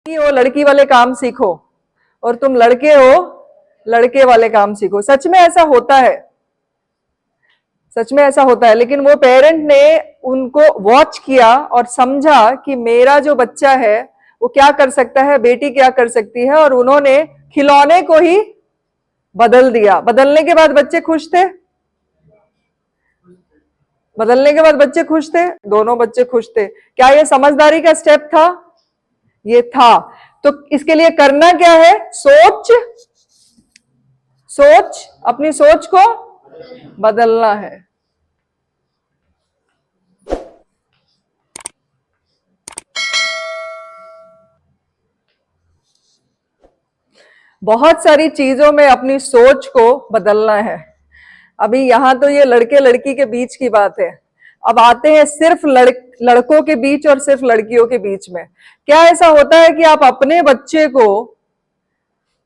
हो लड़की वाले काम सीखो और तुम लड़के हो लड़के वाले काम सीखो। सच में ऐसा होता है, सच में ऐसा होता है। लेकिन वो पेरेंट ने उनको वॉच किया और समझा कि मेरा जो बच्चा है वो क्या कर सकता है, बेटी क्या कर सकती है, और उन्होंने खिलौने को ही बदल दिया। बदलने के बाद बच्चे खुश थे, बदलने के बाद बच्चे खुश थे, दोनों बच्चे खुश थे। क्या ये समझदारी का स्टेप था? ये था। तो इसके लिए करना क्या है? सोच, सोच, अपनी सोच को बदलना है। बहुत सारी चीजों में अपनी सोच को बदलना है। अभी यहां तो ये लड़के लड़की के बीच की बात है, अब आते हैं सिर्फ लड़कों के बीच और सिर्फ लड़कियों के बीच में। क्या ऐसा होता है कि आप अपने बच्चे को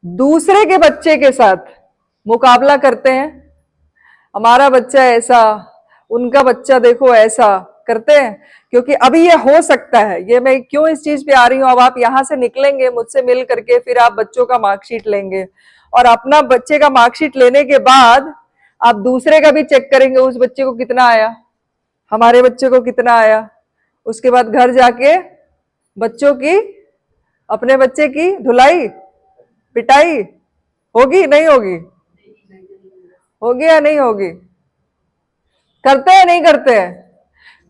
दूसरे के बच्चे के साथ मुकाबला करते हैं? हमारा बच्चा ऐसा, उनका बच्चा देखो ऐसा करते हैं। क्योंकि अभी ये हो सकता है, ये मैं क्यों इस चीज पे आ रही हूं, अब आप यहां से निकलेंगे मुझसे मिल करके, फिर आप बच्चों का मार्कशीट लेंगे और अपना बच्चे का मार्कशीट लेने के बाद आप दूसरे का भी चेक करेंगे, उस बच्चे को कितना आया, हमारे बच्चे को कितना आया। उसके बाद घर जाके बच्चों की, अपने बच्चे की धुलाई पिटाई होगी नहीं होगी? होगी या नहीं होगी? करते हैं नहीं करते हैं?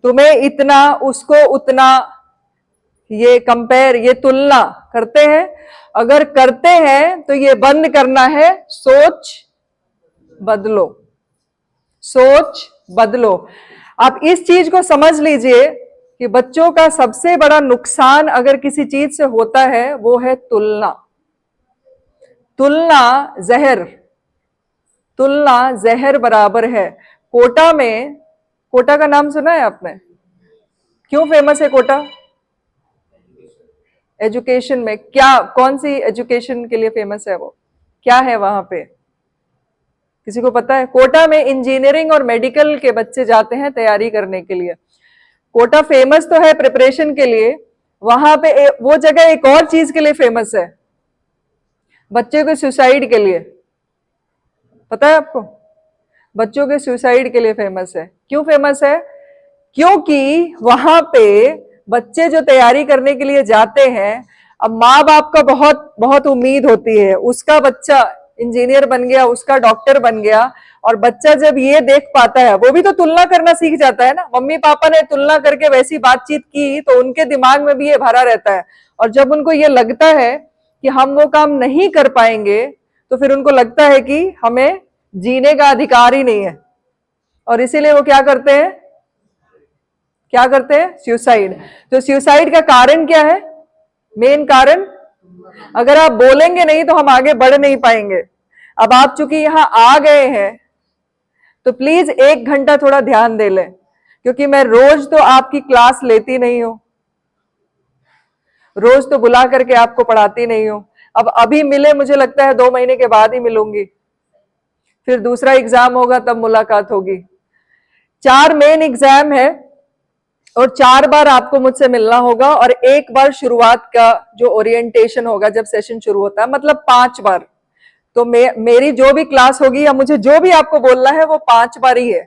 तुम्हें इतना उसको उतना, ये कंपेयर, ये तुलना करते हैं? अगर करते हैं तो ये बंद करना है। सोच बदलो, सोच बदलो। आप इस चीज को समझ लीजिए कि बच्चों का सबसे बड़ा नुकसान अगर किसी चीज से होता है वो है तुलना। तुलना जहर, तुलना जहर बराबर है। कोटा में, कोटा का नाम सुना है आपने? क्यों फेमस है कोटा? एजुकेशन में क्या, कौन सी एजुकेशन के लिए फेमस है वो? क्या है वहां पे, किसी को पता है? कोटा में इंजीनियरिंग और मेडिकल के बच्चे जाते हैं तैयारी करने के लिए। कोटा फेमस तो है प्रिपरेशन के लिए, वहां पे वो जगह एक और चीज के लिए फेमस है, बच्चे के सुसाइड के लिए। पता है आपको? बच्चों के सुसाइड के लिए फेमस है। क्यों फेमस है? क्योंकि वहां पे बच्चे जो तैयारी करने के लिए जाते हैं, अब माँ बाप का बहुत बहुत उम्मीद होती है, उसका बच्चा इंजीनियर बन गया, उसका डॉक्टर बन गया, और बच्चा जब ये देख पाता है, वो भी तो तुलना करना सीख जाता है ना। मम्मी पापा ने तुलना करके वैसी बातचीत की तो उनके दिमाग में भी ये भरा रहता है, और जब उनको ये लगता है कि हम वो काम नहीं कर पाएंगे तो फिर उनको लगता है कि हमें जीने का अधिकार ही नहीं है, और इसीलिए वो क्या करते हैं, क्या करते हैं? सुसाइड। तो सुसाइड का कारण क्या है? मेन कारण, अगर आप बोलेंगे नहीं तो हम आगे बढ़ नहीं पाएंगे। अब आप चूंकि यहां आ गए हैं तो प्लीज 1 घंटा थोड़ा ध्यान दे लें, क्योंकि मैं रोज तो आपकी क्लास लेती नहीं हूं, रोज तो बुला करके आपको पढ़ाती नहीं हूं। अब अभी मिले, मुझे लगता है 2 महीने के बाद ही मिलूंगी, फिर दूसरा एग्जाम होगा तब मुलाकात होगी। 4 मेन एग्जाम है और 4 बार आपको मुझसे मिलना होगा, और 1 बार शुरुआत का जो ओरिएंटेशन होगा जब सेशन शुरू होता है, मतलब 5 बार। तो मेरी जो भी क्लास होगी या मुझे जो भी आपको बोलना है वो 5 बार ही है।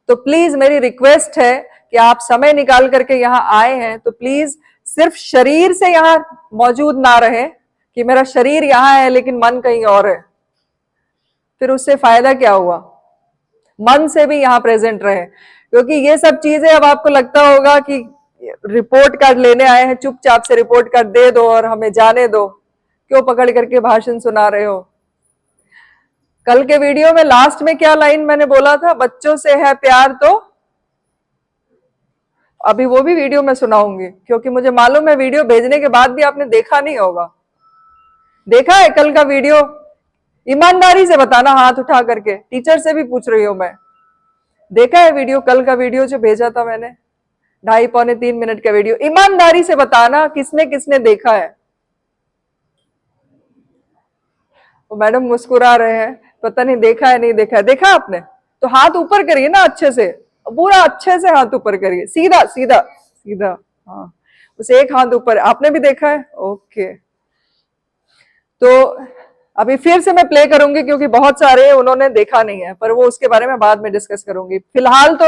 तो प्लीज मेरी रिक्वेस्ट है कि आप समय निकाल करके यहाँ आए हैं तो प्लीज सिर्फ शरीर से यहाँ मौजूद ना रहे कि मेरा शरीर यहाँ है लेकिन मन कहीं और है, फिर उससे फायदा क्या हुआ? मन से भी यहाँ प्रेजेंट रहे, क्योंकि ये सब चीजें, अब आपको लगता होगा कि रिपोर्ट कार्ड लेने आए हैं, चुपचाप से रिपोर्ट कार्ड दे दो और हमें जाने दो, क्यों पकड़ करके भाषण सुना रहे हो? कल के वीडियो में लास्ट में क्या लाइन मैंने बोला था? बच्चों से है प्यार तो, अभी वो भी वीडियो में सुनाऊंगी, क्योंकि मुझे मालूम है वीडियो भेजने के बाद भी आपने देखा नहीं होगा। देखा है कल का वीडियो? ईमानदारी से बताना, हाथ उठा करके, टीचर से भी पूछ रही हूं मैं। देखा है वीडियो, कल का वीडियो जो भेजा था मैंने, 2.5-3 मिनट का वीडियो? ईमानदारी से बताना किसने किसने देखा है। वो मैडम मुस्कुरा रहे हैं, पता नहीं देखा है नहीं देखा है। देखा आपने तो हाथ ऊपर करिए ना, अच्छे से, पूरा अच्छे से हाथ ऊपर करिए, सीधा सीधा सीधा। हाँ, उस एक हाथ ऊपर, आपने भी देखा है? ओके, तो अभी फिर से मैं प्ले करूंगी क्योंकि बहुत सारे उन्होंने देखा नहीं है, पर वो उसके बारे में बाद में डिस्कस करूंगी। फिलहाल तो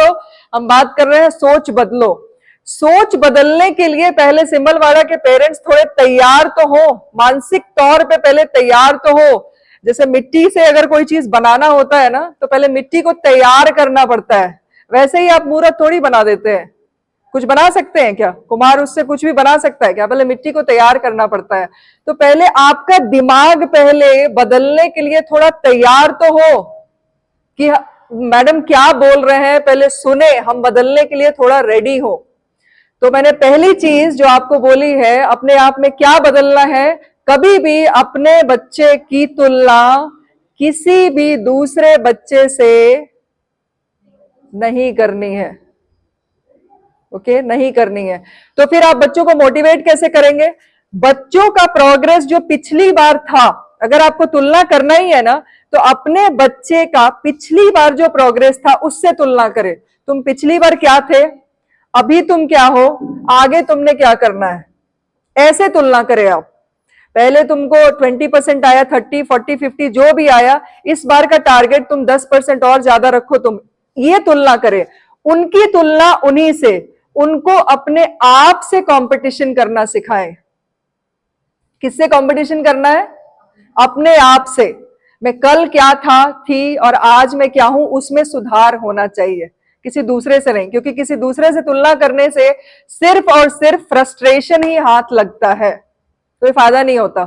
हम बात कर रहे हैं सोच बदलो। सोच बदलने के लिए पहले सिंबलवाड़ा के पेरेंट्स थोड़े तैयार तो हो, मानसिक तौर पे पहले तैयार तो हो। जैसे मिट्टी से अगर कोई चीज बनाना होता है ना, तो पहले मिट्टी को तैयार करना पड़ता है। वैसे ही आप मूर्त थोड़ी बना देते हैं। कुछ बना सकते हैं क्या? कुम्हार उससे कुछ भी बना सकता है क्या? पहले मिट्टी को तैयार करना पड़ता है। तो पहले आपका दिमाग पहले बदलने के लिए थोड़ा तैयार तो हो कि मैडम क्या बोल रहे हैं, पहले सुने, हम बदलने के लिए थोड़ा रेडी हो। तो मैंने पहली चीज जो आपको बोली है, अपने आप में क्या बदलना है, कभी भी अपने बच्चे की तुलना किसी भी दूसरे बच्चे से नहीं करनी है। ओके, नहीं करनी है। तो फिर आप बच्चों को मोटिवेट कैसे करेंगे? बच्चों का प्रोग्रेस जो पिछली बार था, अगर आपको तुलना करना ही है ना, तो अपने बच्चे का पिछली बार जो प्रोग्रेस था उससे तुलना करें। तुम पिछली बार क्या थे, अभी तुम क्या हो, आगे तुमने क्या करना है, ऐसे तुलना करें आप। पहले तुमको 20% आया, 30, 40, 50 जो भी आया, इस बार का टारगेट तुम 10% और ज्यादा रखो। तुम ये तुलना करें, उनकी तुलना उन्हीं से, उनको अपने आप से कंपटीशन करना सिखाएं। किससे कंपटीशन करना है? अपने आप से। मैं कल क्या था, थी, और आज मैं क्या हूं, उसमें सुधार होना चाहिए, किसी दूसरे से नहीं। क्योंकि किसी दूसरे से तुलना करने से सिर्फ और सिर्फ फ्रस्ट्रेशन ही हाथ लगता है, कोई फायदा नहीं होता।